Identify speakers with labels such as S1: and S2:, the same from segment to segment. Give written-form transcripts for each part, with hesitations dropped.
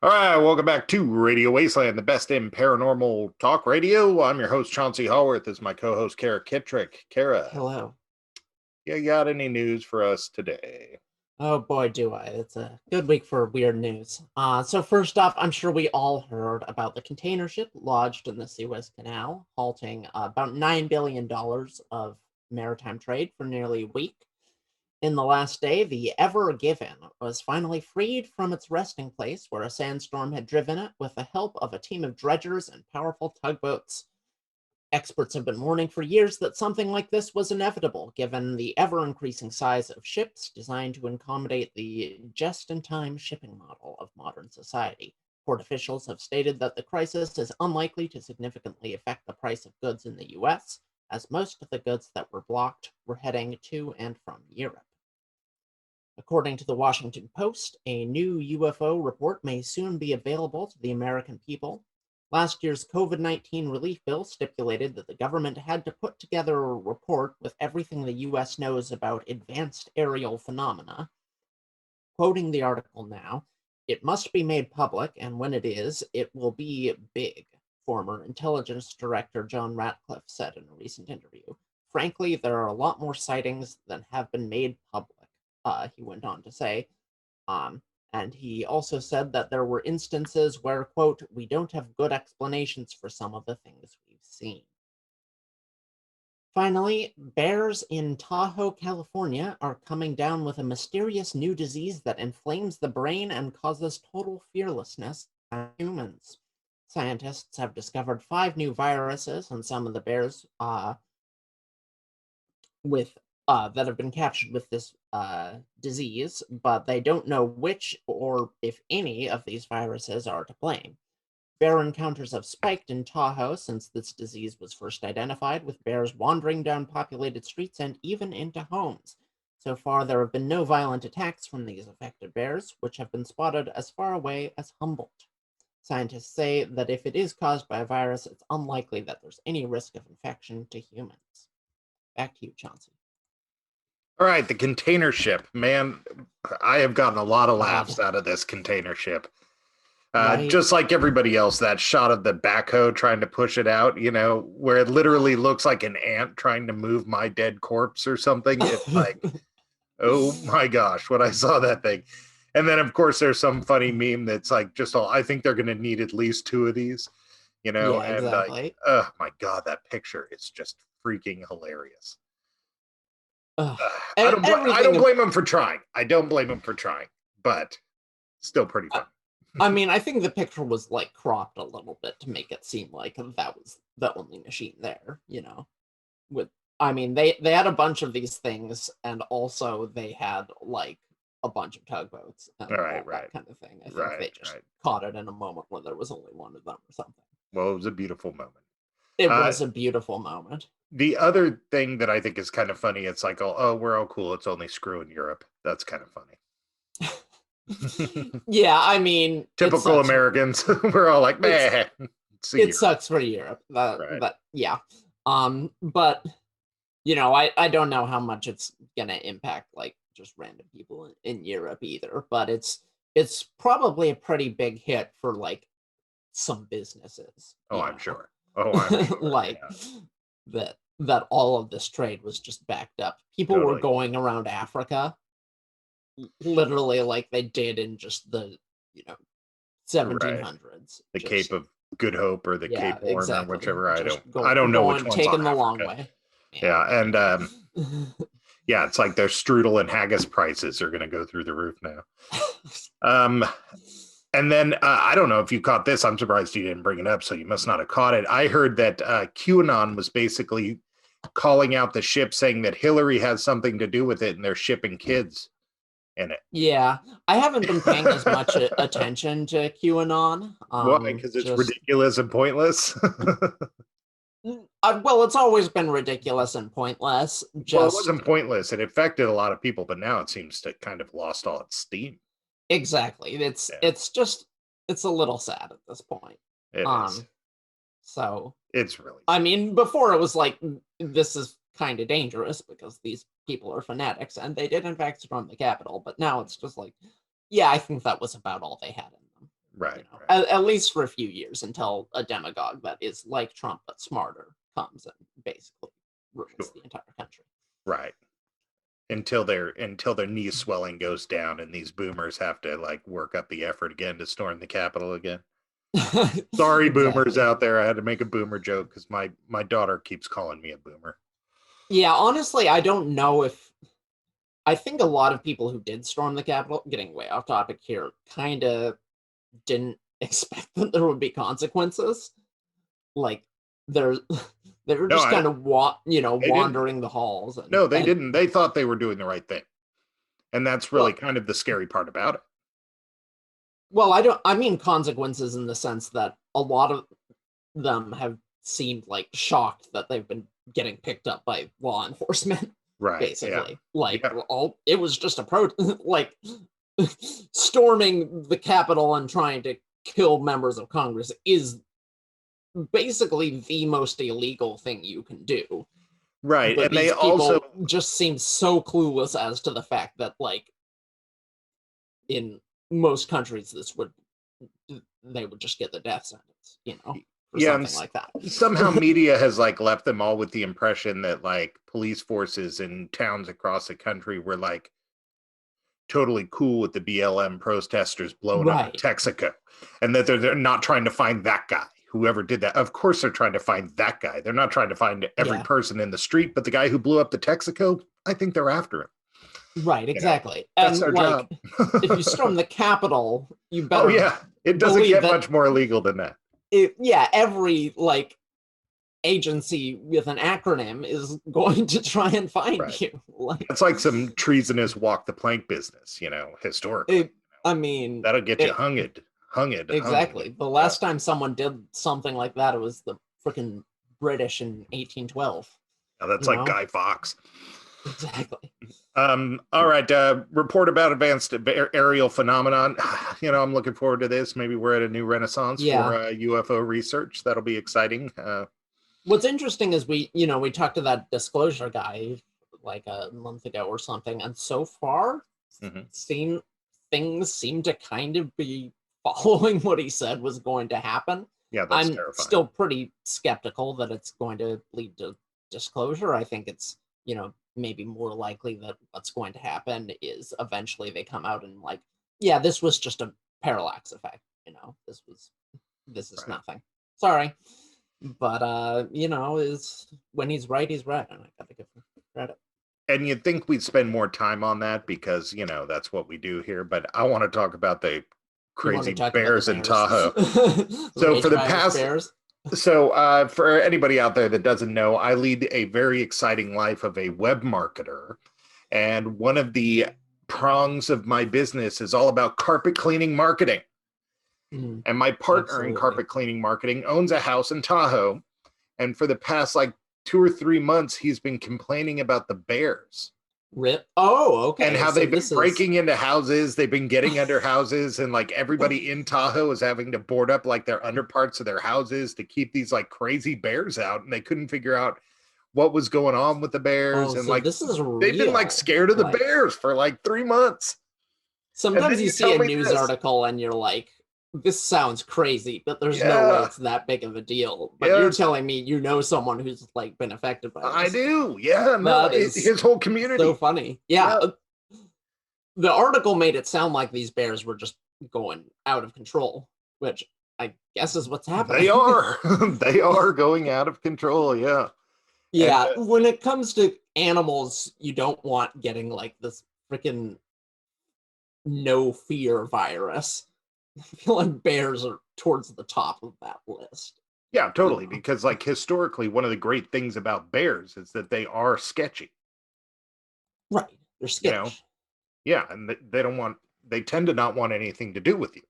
S1: All right, welcome back to Radio Wasteland, the best in paranormal talk radio. I'm your host, Chauncey Haworth. This is my co-host, Kara Kittrick. Kara,
S2: Hello.
S1: you got any news for us today?
S2: Oh boy, do I. It's a good week for weird news. So first off, I'm sure we all heard about the container ship lodged in the Suez Canal, halting about $9 billion of maritime trade for nearly a week. In the last day, the Ever Given was finally freed from its resting place where a sandstorm had driven it with the help of a team of dredgers and powerful tugboats. Experts have been warning for years that something like this was inevitable, given the ever-increasing size of ships designed to accommodate the just-in-time shipping model of modern society. Port officials have stated that the crisis is unlikely to significantly affect the price of goods in the US, as most of the goods that were blocked were heading to and from Europe. According to the Washington Post, a new UFO report may soon be available to the American people. Last year's COVID-19 relief bill stipulated that the government had to put together a report with everything the US knows about advanced aerial phenomena. Quoting the article now, "It must be made public, and when it is, it will be big," former intelligence director John Ratcliffe said in a recent interview. "Frankly, there are a lot more sightings than have been made public," he went on to say. And he also said that there were instances where, quote, "we don't have good explanations for some of the things we've seen." Finally, bears in Tahoe, California are coming down with a mysterious new disease that inflames the brain and causes total fearlessness in humans. Scientists have discovered 5 new viruses in some of the bears that have been captured with this disease, but they don't know which or if any of these viruses are to blame. Bear encounters have spiked in Tahoe since this disease was first identified, with bears wandering down populated streets and even into homes. So far, there have been no violent attacks from these affected bears, which have been spotted as far away as Humboldt. Scientists say that if it is caused by a virus, it's unlikely that there's any risk of infection to humans. Back to you, Chauncey.
S1: All right, the container ship. Man, I have gotten a lot of laughs out of this container ship.
S2: Right.
S1: Just like everybody else, that shot of the backhoe trying to push it out, where it literally looks like an ant trying to move my dead corpse or something. It's like, oh my gosh, when I saw that thing. And then, of course, there's some funny meme that's like, I think they're going to need at least 2 of these,
S2: Yeah,
S1: and
S2: exactly.
S1: like, oh my God, that picture is just freaking hilarious. I don't blame them for trying. I don't blame them for trying, but still pretty fun.
S2: I mean, I think the picture was like cropped a little bit to make it seem like that was the only machine there, they had a bunch of these things, and also they had like a bunch of tugboats and all that kind of thing. I think they just caught it in a moment when there was only one of them or something.
S1: Well, it was a beautiful moment.
S2: It was a beautiful moment.
S1: The other thing that I think is kind of funny, it's like, oh, we're all cool. It's only screw in Europe. That's kind of funny.
S2: Yeah, I mean,
S1: typical Americans. We're all like, meh.
S2: It sucks for Europe. Yeah. But I don't know how much it's gonna impact like just random people in Europe either. But it's probably a pretty big hit for like some businesses.
S1: Oh, I'm sure. I'm sure.
S2: Like that all of this trade was just backed up. People were going around Africa literally like they did in just the 1700s.
S1: The Cape of Good Hope or the Cape Horn or whichever. I don't know which one's
S2: taking
S1: on
S2: the
S1: Africa.
S2: long way.
S1: Yeah, and yeah, it's like their strudel and haggis prices are going to go through the roof now. And then I don't know if you caught this. I'm surprised you didn't bring it up, so you must not have caught it. I heard that QAnon was basically calling out the ship, saying that Hillary has something to do with it, and they're shipping kids in it.
S2: Yeah, I haven't been paying as much attention to QAnon.
S1: Why? Because it's ridiculous and pointless.
S2: Well, it's always been ridiculous and pointless.
S1: Well, it wasn't pointless. It affected a lot of people, but now it seems to kind of lost all its steam.
S2: Exactly. It's a little sad at this point.
S1: It is.
S2: So
S1: it's really sad.
S2: I mean, before it was like, this is kind of dangerous because these people are fanatics and they did in fact storm the Capitol, but now it's just like, yeah, I think that was about all they had in them.
S1: Right.
S2: At least for a few years until a demagogue that is like Trump but smarter comes and basically ruins the entire country.
S1: Right. Until their knee swelling goes down and these boomers have to like work up the effort again to storm the Capitol again. Sorry, boomers out there. I had to make a boomer joke because my daughter keeps calling me a boomer.
S2: Yeah, honestly, I don't know if I think a lot of people who did storm the Capitol, getting way off topic here, kind of didn't expect that there would be consequences. Like they're they were just kind of wandering the halls.
S1: No, they didn't. They thought they were doing the right thing, and that's really kind of the scary part about it.
S2: Well, I mean consequences in the sense that a lot of them have seemed like shocked that they've been getting picked up by law enforcement.
S1: Right.
S2: Basically, it was just a like storming the Capitol and trying to kill members of Congress is basically the most illegal thing you can do.
S1: Right.
S2: But
S1: and they also
S2: just seem so clueless as to the fact that, like, in most countries, they would just get the death sentence, or something like that.
S1: Somehow media has like left them all with the impression that like police forces in towns across the country were like totally cool with the BLM protesters blowing up Texaco, and that they're not trying to find that guy. Whoever did that, of course, they're trying to find that guy. They're not trying to find every person in the street, but the guy who blew up the Texaco, I think they're after him.
S2: Right, exactly.
S1: That's their job.
S2: If you storm the Capitol, you better.
S1: Oh yeah, it doesn't get much more illegal than that.
S2: Every like agency with an acronym is going to try and find you.
S1: It's like some treasonous walk the plank business, historically.
S2: I mean,
S1: that'll get you hung it.
S2: Exactly. The last time someone did something like that, it was the freaking British in 1812.
S1: Now that's like Guy Fawkes.
S2: Exactly.
S1: All right. Report about advanced aerial phenomenon. I'm looking forward to this. Maybe we're at a new renaissance for UFO research. That'll be exciting.
S2: What's interesting is we talked to that disclosure guy like a month ago or something, and so far things seem to kind of be following what he said was going to happen.
S1: Yeah, that's
S2: I'm
S1: terrifying.
S2: Still pretty skeptical that it's going to lead to disclosure. I think it's, maybe more likely that what's going to happen is eventually they come out and like, yeah, this was just a parallax effect. This is nothing. Sorry. But, is when he's right, and I gotta give him credit.
S1: And you'd think we'd spend more time on that because, that's what we do here. But I want to talk about the crazy bears in Tahoe. So for the past bears. So for anybody out there that doesn't know, I lead a very exciting life of a web marketer. And one of the prongs of my business is all about carpet cleaning marketing. And my partner in carpet cleaning marketing owns a house in Tahoe. And for the past like 2 or 3 months, he's been complaining about the bears.
S2: Rip. Oh, okay.
S1: And how they've been breaking into houses. They've been getting under houses, and like everybody in Tahoe is having to board up like their underparts of their houses to keep these like crazy bears out. And they couldn't figure out what was going on with the bears. And like,
S2: this is real.
S1: They've been like scared of the bears for like 3 months.
S2: Sometimes you see a news article and you're like, this sounds crazy, but there's no way it's that big of a deal. But you're telling me someone who's like been affected by this.
S1: I do. Yeah. No, his whole community.
S2: So funny. Yeah. The article made it sound like these bears were just going out of control, which I guess is what's happening.
S1: They are. They are going out of control. Yeah.
S2: Yeah. And, when it comes to animals, you don't want getting like this freaking no fear virus. I feel like bears are towards the top of that list.
S1: Yeah, totally. Because like historically, one of the great things about bears is that they are sketchy.
S2: Right. They're sketchy.
S1: Yeah. And they tend to not want anything to do with you.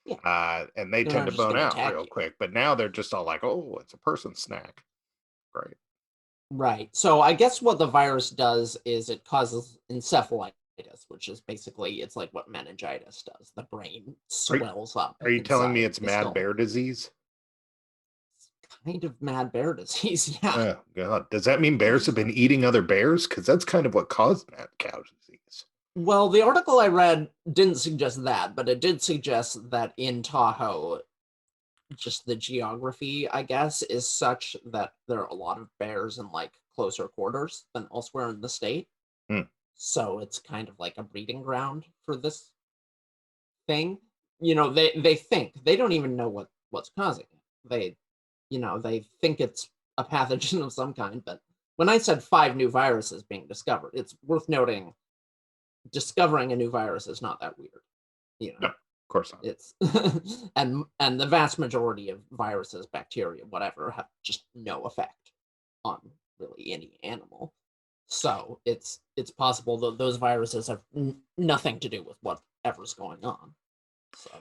S1: Yeah. And they tend to bone out real quick. But now they're just all like, oh, it's a person snack. Right.
S2: Right. So I guess what the virus does is it causes encephalitis, which is basically, it's like what meningitis does. The brain swells up.
S1: Are you telling me it's mad bear disease?
S2: It's kind of mad bear disease, yeah.
S1: Oh, God. Does that mean bears have been eating other bears? Because that's kind of what caused mad cow disease.
S2: Well, the article I read didn't suggest that, but it did suggest that in Tahoe, just the geography, I guess, is such that there are a lot of bears in like closer quarters than elsewhere in the state.
S1: Hmm.
S2: So it's kind of like a breeding ground for this thing. You know, they think they don't even know what's causing it. They think it's a pathogen of some kind. But when I said 5 new viruses being discovered, it's worth noting discovering a new virus is not that weird. You know,
S1: No, of course not.
S2: it's and the vast majority of viruses, bacteria, whatever, have just no effect on really any animal. So it's possible that those viruses have nothing to do with whatever's going on. So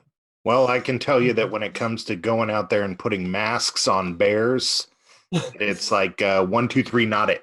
S1: Well, I can tell you that when it comes to going out there and putting masks on bears, it's like 1, 2, 3, not it.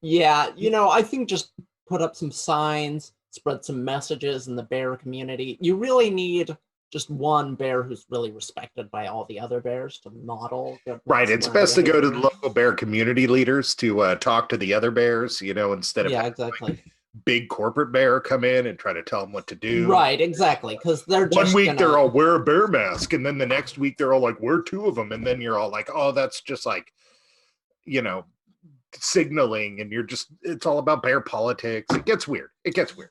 S2: yeah, I think just put up some signs, spread some messages in the bear community. You really need just one bear who's really respected by all the other bears to model good
S1: Right. It's
S2: Westland
S1: best to go to the
S2: behavior.
S1: local bear community leaders to talk to the other bears, instead of
S2: Yeah,
S1: having,
S2: exactly.
S1: like, big corporate bear come in and try to tell them what to do.
S2: Right, exactly, because they're
S1: One
S2: just
S1: week they're
S2: gonna.
S1: all wear a bear mask, and then the next week they're all like, wear 2 of them, and then you're all like, oh, that's just like, you know, signaling, and it's all about bear politics. It gets weird.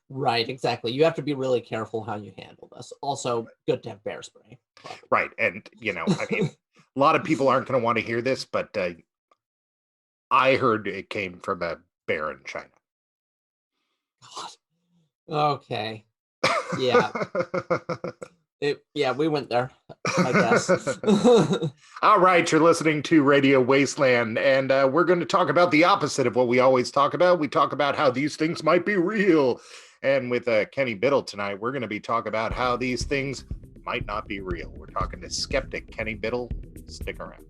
S2: Right, exactly. You have to be really careful how you handle this. Also, good to have bear spray. Probably.
S1: Right. And I mean, a lot of people aren't going to want to hear this, but I heard it came from a bear in China.
S2: God. Okay. Yeah. We went there, I guess.
S1: All right, you're listening to Radio Wasteland, and we're going to talk about the opposite of what we always talk about. We talk about how these things might be real. And with Kenny Biddle tonight, we're going to be talking about how these things might not be real. We're talking to skeptic Kenny Biddle. Stick around.